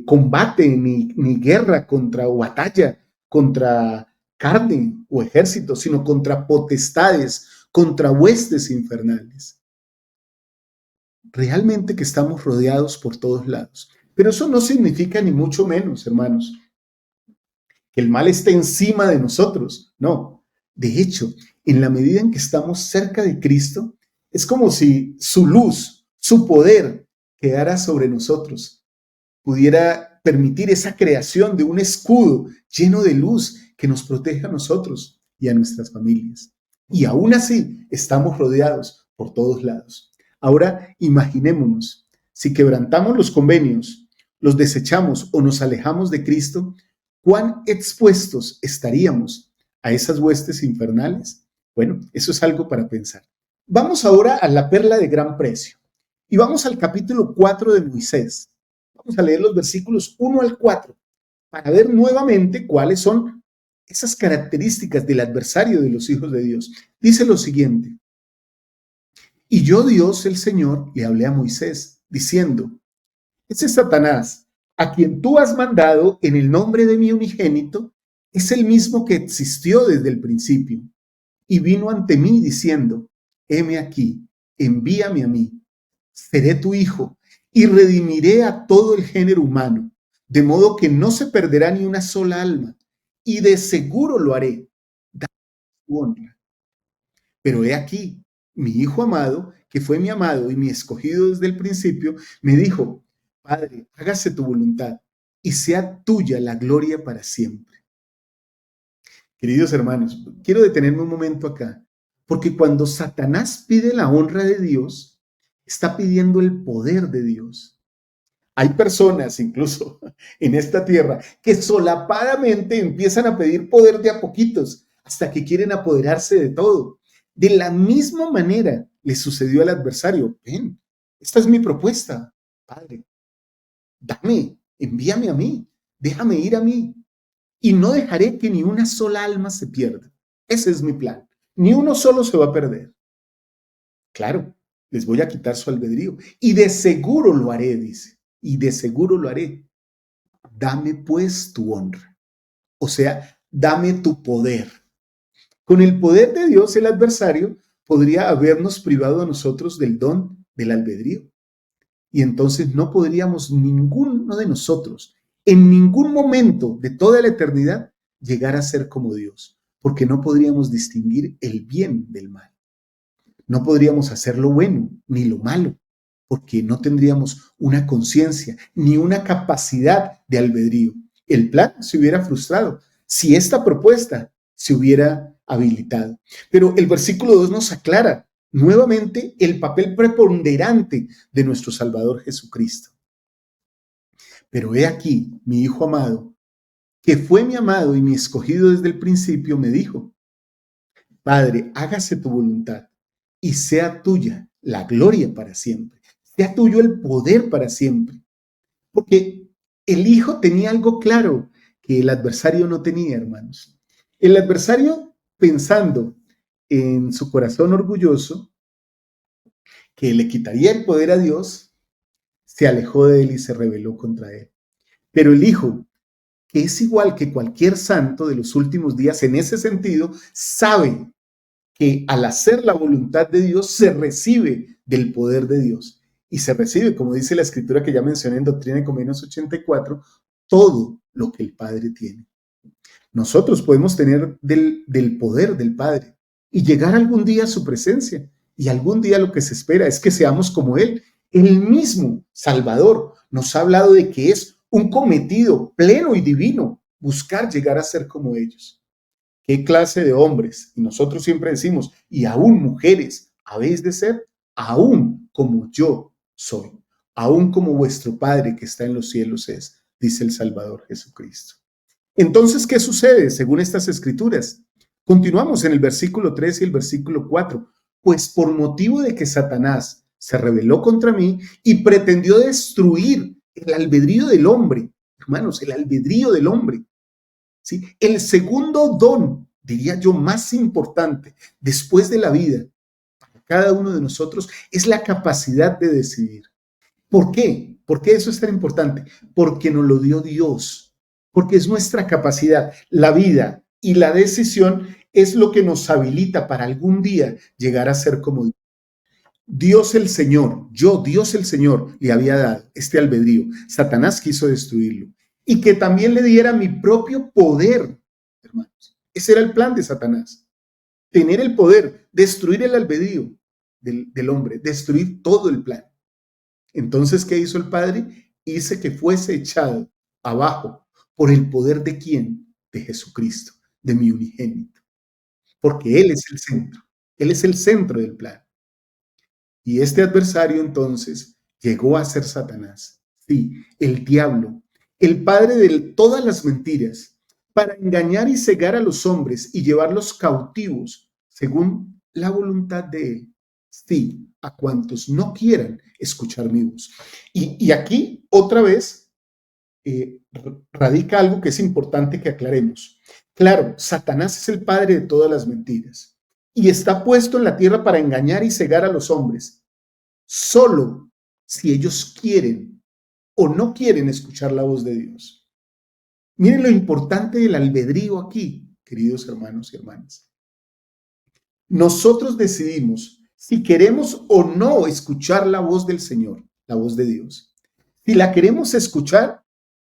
combate ni guerra contra o batalla contra carne o ejército, sino contra potestades, contra huestes infernales. Realmente que estamos rodeados por todos lados. Pero eso no significa ni mucho menos, hermanos, que el mal esté encima de nosotros. No, de hecho, en la medida en que estamos cerca de Cristo, es como si su luz, su poder quedara sobre nosotros, pudiera permitir esa creación de un escudo lleno de luz que nos proteja a nosotros y a nuestras familias. Y aún así estamos rodeados por todos lados. Ahora imaginémonos si quebrantamos los convenios, los desechamos o nos alejamos de Cristo, ¿cuán expuestos estaríamos a esas huestes infernales? Bueno, eso es algo para pensar. Vamos ahora a la perla de gran precio y vamos al capítulo 4 de Moisés. Vamos a leer los versículos 1 al 4 para ver nuevamente cuáles son esas características del adversario de los hijos de Dios. Dice lo siguiente: y yo, Dios el Señor, le hablé a Moisés, diciendo: ese Satanás, a quien tú has mandado en el nombre de mi unigénito, es el mismo que existió desde el principio, y vino ante mí diciendo: heme aquí, envíame a mí, seré tu hijo, y redimiré a todo el género humano, de modo que no se perderá ni una sola alma, y de seguro lo haré, dando tu honra. Pero he aquí, mi hijo amado, que fue mi amado y mi escogido desde el principio, me dijo: Padre, hágase tu voluntad y sea tuya la gloria para siempre. Queridos hermanos, quiero detenerme un momento acá, porque cuando Satanás pide la honra de Dios, está pidiendo el poder de Dios. Hay personas, incluso en esta tierra, que solapadamente empiezan a pedir poder de a poquitos, hasta que quieren apoderarse de todo. De la misma manera le sucedió al adversario. Ven, esta es mi propuesta, Padre. Dame, envíame a mí, déjame ir a mí. Y no dejaré que ni una sola alma se pierda. Ese es mi plan. Ni uno solo se va a perder. Claro, les voy a quitar su albedrío. Y de seguro lo haré, dice. Y de seguro lo haré. Dame pues tu honra. O sea, dame tu poder. Con el poder de Dios, el adversario podría habernos privado a nosotros del don del albedrío. Y entonces no podríamos ninguno de nosotros, en ningún momento de toda la eternidad, llegar a ser como Dios, porque no podríamos distinguir el bien del mal. No podríamos hacer lo bueno ni lo malo, porque no tendríamos una conciencia ni una capacidad de albedrío. El plan se hubiera frustrado si esta propuesta se hubiera habilitado. Pero el versículo 2 nos aclara nuevamente el papel preponderante de nuestro Salvador Jesucristo. Pero he aquí, mi Hijo amado, que fue mi amado y mi escogido desde el principio, me dijo: Padre, hágase tu voluntad y sea tuya la gloria para siempre, sea tuyo el poder para siempre. Porque el Hijo tenía algo claro que el adversario no tenía, hermanos. El adversario, pensando en su corazón orgulloso, que le quitaría el poder a Dios, se alejó de él y se rebeló contra él. Pero el Hijo, que es igual que cualquier santo de los últimos días en ese sentido, sabe que al hacer la voluntad de Dios se recibe del poder de Dios. Y se recibe, como dice la escritura que ya mencioné en Doctrina y Convenios 84, todo lo que el Padre tiene. Nosotros podemos tener del poder del Padre y llegar algún día a su presencia. Y algún día lo que se espera es que seamos como Él. El mismo Salvador nos ha hablado de que es un cometido pleno y divino buscar llegar a ser como ellos. ¿Qué clase de hombres? Y nosotros siempre decimos, y aún mujeres, habéis de ser, aún como yo soy, aún como vuestro Padre que está en los cielos es, dice el Salvador Jesucristo. Entonces, ¿qué sucede según estas escrituras? Continuamos en el versículo 3 y el versículo 4. Pues por motivo de que Satanás se rebeló contra mí y pretendió destruir el albedrío del hombre, hermanos, el albedrío del hombre. ¿Sí? El segundo don, diría yo, más importante después de la vida para cada uno de nosotros es la capacidad de decidir. ¿Por qué? ¿Por qué eso es tan importante? Porque nos lo dio Dios, porque es nuestra capacidad. La vida y la decisión es lo que nos habilita para algún día llegar a ser como Dios. Dios el Señor, Dios el Señor, le había dado este albedrío. Satanás quiso destruirlo. Y que también le diera mi propio poder, hermanos. Ese era el plan de Satanás. Tener el poder, destruir el albedrío del hombre, destruir todo el plan. Entonces, ¿qué hizo el Padre? Hizo que fuese echado abajo por el poder de ¿quién? De Jesucristo, de mi unigénito. Porque Él es el centro. Él es el centro del plan. Y este adversario entonces llegó a ser Satanás. Sí, el diablo, el padre de todas las mentiras, para engañar y cegar a los hombres y llevarlos cautivos según la voluntad de él. Sí, a cuantos no quieran escuchar mi voz. Y aquí otra vez radica algo que es importante que aclaremos. Claro, Satanás es el padre de todas las mentiras y está puesto en la tierra para engañar y cegar a los hombres, solo si ellos quieren o no quieren escuchar la voz de Dios. Miren lo importante del albedrío aquí, queridos hermanos y hermanas. Nosotros decidimos si queremos o no escuchar la voz del Señor, la voz de Dios. Si la queremos escuchar,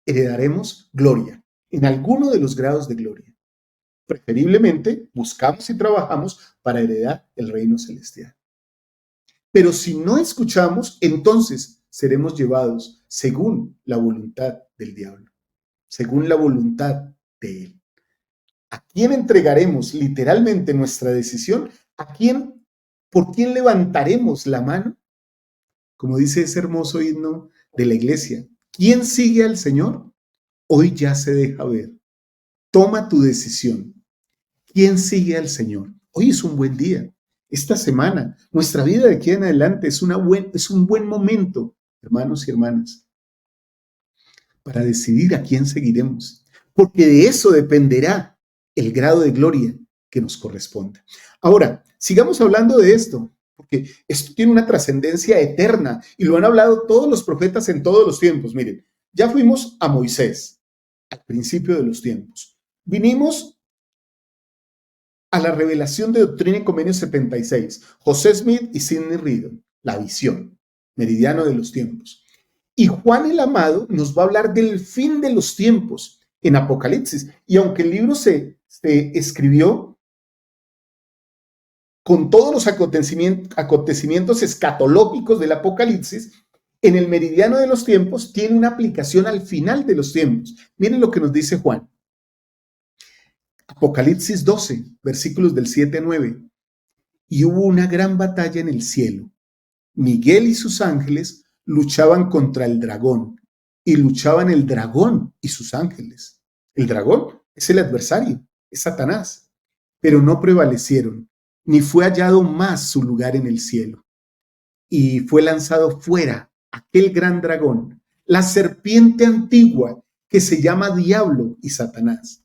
heredaremos gloria, en alguno de los grados de gloria. Preferiblemente, buscamos y trabajamos para heredar el reino celestial. Pero si no escuchamos, entonces seremos llevados según la voluntad del diablo, según la voluntad de él. ¿A quién entregaremos literalmente nuestra decisión? ¿A quién, por quién levantaremos la mano? Como dice ese hermoso himno de la iglesia, ¿quién sigue al Señor? Hoy ya se deja ver. Toma tu decisión. ¿Quién sigue al Señor? Hoy es un buen día. Esta semana, nuestra vida de aquí en adelante es un buen momento, hermanos y hermanas, para decidir a quién seguiremos, porque de eso dependerá el grado de gloria que nos corresponde. Ahora, sigamos hablando de esto, porque esto tiene una trascendencia eterna y lo han hablado todos los profetas en todos los tiempos. Miren, ya fuimos a Moisés al principio de los tiempos. Vinimos a la revelación de Doctrina y Convenios 76, José Smith y Sidney Rigdon, la visión, meridiano de los tiempos. Y Juan el Amado nos va a hablar del fin de los tiempos en Apocalipsis. Y aunque el libro se escribió con todos los acontecimientos escatológicos del Apocalipsis, en el meridiano de los tiempos tiene una aplicación al final de los tiempos. Miren lo que nos dice Juan. Apocalipsis 12, versículos del 7 a 9. Y hubo una gran batalla en el cielo. Miguel y sus ángeles luchaban contra el dragón, y luchaban el dragón y sus ángeles. El dragón es el adversario, es Satanás, pero no prevalecieron, ni fue hallado más su lugar en el cielo. Y fue lanzado fuera aquel gran dragón, la serpiente antigua que se llama Diablo y Satanás,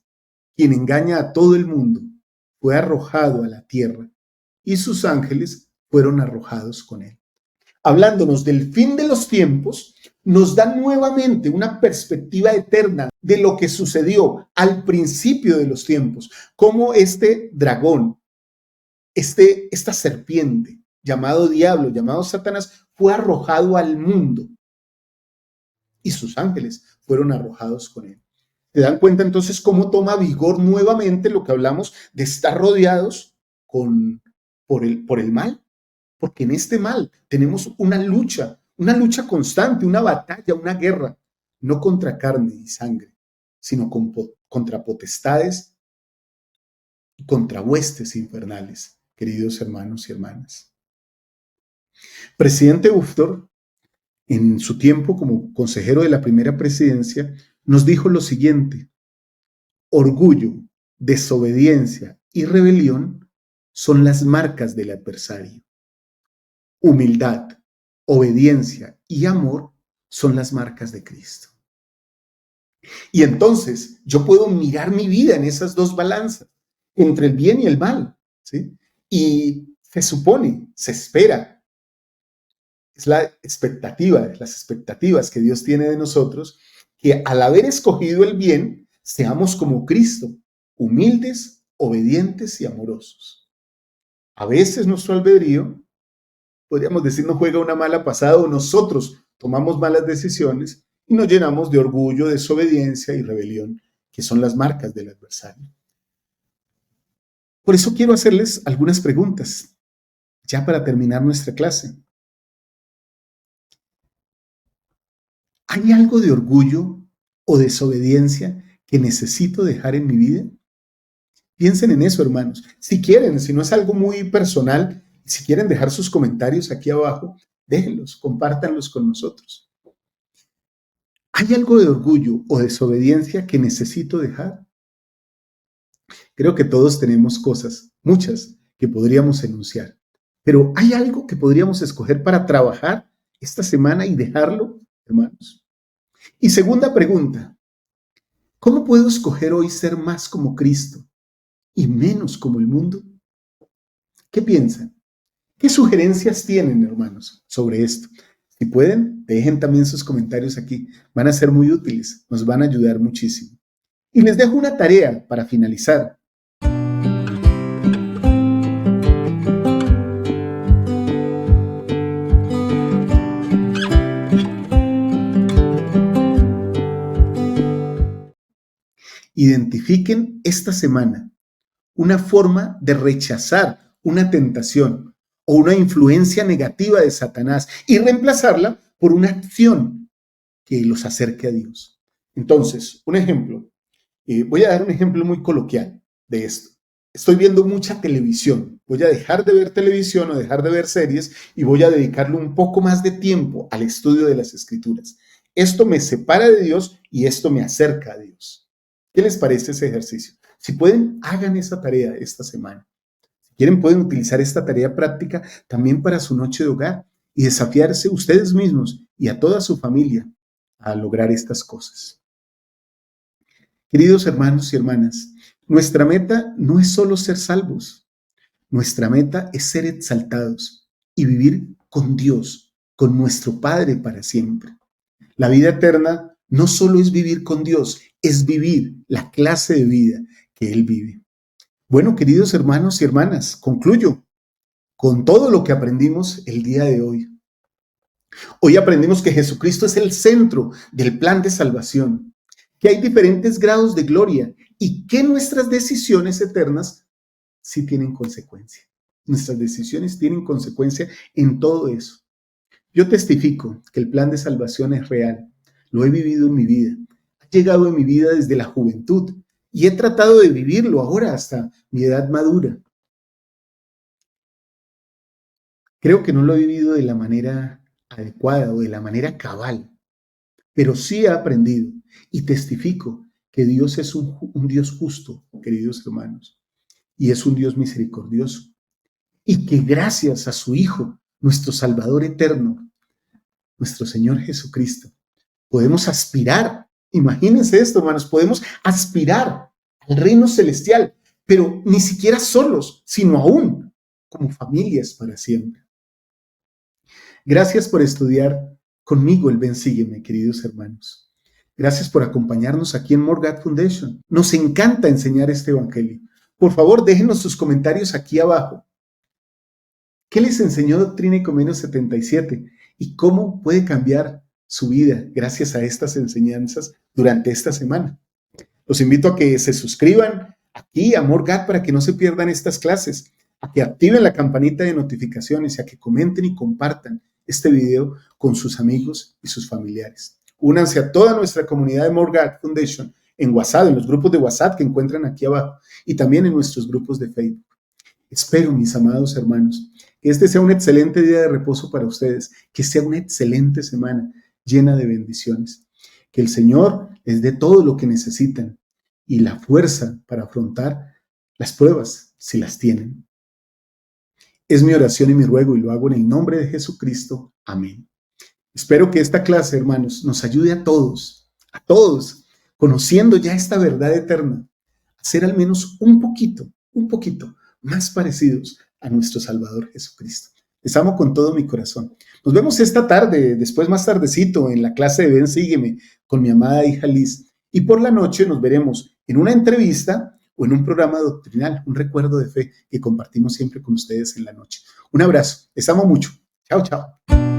quien engaña a todo el mundo. Fue arrojado a la tierra y sus ángeles fueron arrojados con él. Hablándonos del fin de los tiempos, nos da nuevamente una perspectiva eterna de lo que sucedió al principio de los tiempos, cómo este dragón, esta serpiente, llamado diablo, llamado Satanás, fue arrojado al mundo y sus ángeles fueron arrojados con él. ¿Se dan cuenta entonces cómo toma vigor nuevamente lo que hablamos de estar rodeados por el mal? Porque en este mal tenemos una lucha constante, una batalla, una guerra, no contra carne y sangre, sino contra potestades y contra huestes infernales, queridos hermanos y hermanas. Presidente Uftor, en su tiempo como consejero de la primera presidencia, nos dijo lo siguiente: orgullo, desobediencia y rebelión son las marcas del adversario. Humildad, obediencia y amor son las marcas de Cristo. Y entonces yo puedo mirar mi vida en esas dos balanzas, entre el bien y el mal, ¿sí? Y se supone, se espera, es la expectativa, las expectativas que Dios tiene de nosotros, que al haber escogido el bien, seamos como Cristo, humildes, obedientes y amorosos. A veces nuestro albedrío, podríamos decir, nos juega una mala pasada, o nosotros tomamos malas decisiones y nos llenamos de orgullo, desobediencia y rebelión, que son las marcas del adversario. Por eso quiero hacerles algunas preguntas, ya para terminar nuestra clase. ¿Hay algo de orgullo o desobediencia que necesito dejar en mi vida? Piensen en eso, hermanos. Si quieren, si no es algo muy personal, si quieren dejar sus comentarios aquí abajo, déjenlos, compártanlos con nosotros. ¿Hay algo de orgullo o desobediencia que necesito dejar? Creo que todos tenemos cosas, muchas, que podríamos enunciar, pero ¿hay algo que podríamos escoger para trabajar esta semana y dejarlo, hermanos? Y segunda pregunta, ¿cómo puedo escoger hoy ser más como Cristo y menos como el mundo? ¿Qué piensan? ¿Qué sugerencias tienen, hermanos, sobre esto? Si pueden, dejen también sus comentarios aquí. Van a ser muy útiles, nos van a ayudar muchísimo. Y les dejo una tarea para finalizar. Identifiquen esta semana una forma de rechazar una tentación o una influencia negativa de Satanás y reemplazarla por una acción que los acerque a Dios. Entonces, un ejemplo, voy a dar un ejemplo muy coloquial de esto. Estoy viendo mucha televisión, voy a dejar de ver televisión o dejar de ver series y voy a dedicarle un poco más de tiempo al estudio de las Escrituras. Esto me separa de Dios y esto me acerca a Dios. ¿Qué les parece ese ejercicio? Si pueden, hagan esa tarea esta semana. Si quieren, pueden utilizar esta tarea práctica también para su noche de hogar y desafiarse ustedes mismos y a toda su familia a lograr estas cosas. Queridos hermanos y hermanas, nuestra meta no es solo ser salvos. Nuestra meta es ser exaltados y vivir con Dios, con nuestro Padre para siempre. La vida eterna no solo es vivir con Dios, es vivir la clase de vida que Él vive. Bueno, queridos hermanos y hermanas, concluyo con todo lo que aprendimos el día de hoy. Hoy aprendimos que Jesucristo es el centro del plan de salvación, que hay diferentes grados de gloria y que nuestras decisiones eternas sí tienen consecuencia. Nuestras decisiones tienen consecuencia en todo eso. Yo testifico que el plan de salvación es real. Lo he vivido en mi vida. Ha llegado en mi vida desde la juventud y he tratado de vivirlo ahora hasta mi edad madura. Creo que no lo he vivido de la manera adecuada o de la manera cabal, pero sí he aprendido y testifico que Dios es un Dios justo, queridos hermanos, y es un Dios misericordioso, y que gracias a su Hijo, nuestro Salvador eterno, nuestro Señor Jesucristo, podemos aspirar, imagínense esto, hermanos, podemos aspirar al reino celestial, pero ni siquiera solos, sino aún como familias para siempre. Gracias por estudiar conmigo el Ven Sígueme, queridos hermanos. Gracias por acompañarnos aquí en More God Foundation. Nos encanta enseñar este evangelio. Por favor, déjenos sus comentarios aquí abajo. ¿Qué les enseñó Doctrina y Convenios 77? ¿Y cómo puede cambiar su vida gracias a estas enseñanzas durante esta semana? Los invito a que se suscriban aquí a More God para que no se pierdan estas clases, a que activen la campanita de notificaciones y a que comenten y compartan este video con sus amigos y sus familiares. Únanse a toda nuestra comunidad de More God Foundation en WhatsApp, en los grupos de WhatsApp que encuentran aquí abajo y también en nuestros grupos de Facebook. Espero, mis amados hermanos, que este sea un excelente día de reposo para ustedes, que sea una excelente semana llena de bendiciones. Que el Señor les dé todo lo que necesitan y la fuerza para afrontar las pruebas si las tienen. Es mi oración y mi ruego y lo hago en el nombre de Jesucristo. Amén. Espero que esta clase, hermanos, nos ayude a todos, conociendo ya esta verdad eterna, a ser al menos un poquito más parecidos a nuestro Salvador Jesucristo. Les amo con todo mi corazón. Nos vemos esta tarde, después más tardecito, en la clase de Ven Sígueme con mi amada hija Liz. Y por la noche nos veremos en una entrevista o en un programa doctrinal, un recuerdo de fe que compartimos siempre con ustedes en la noche. Un abrazo, les amo mucho. Chao, chao.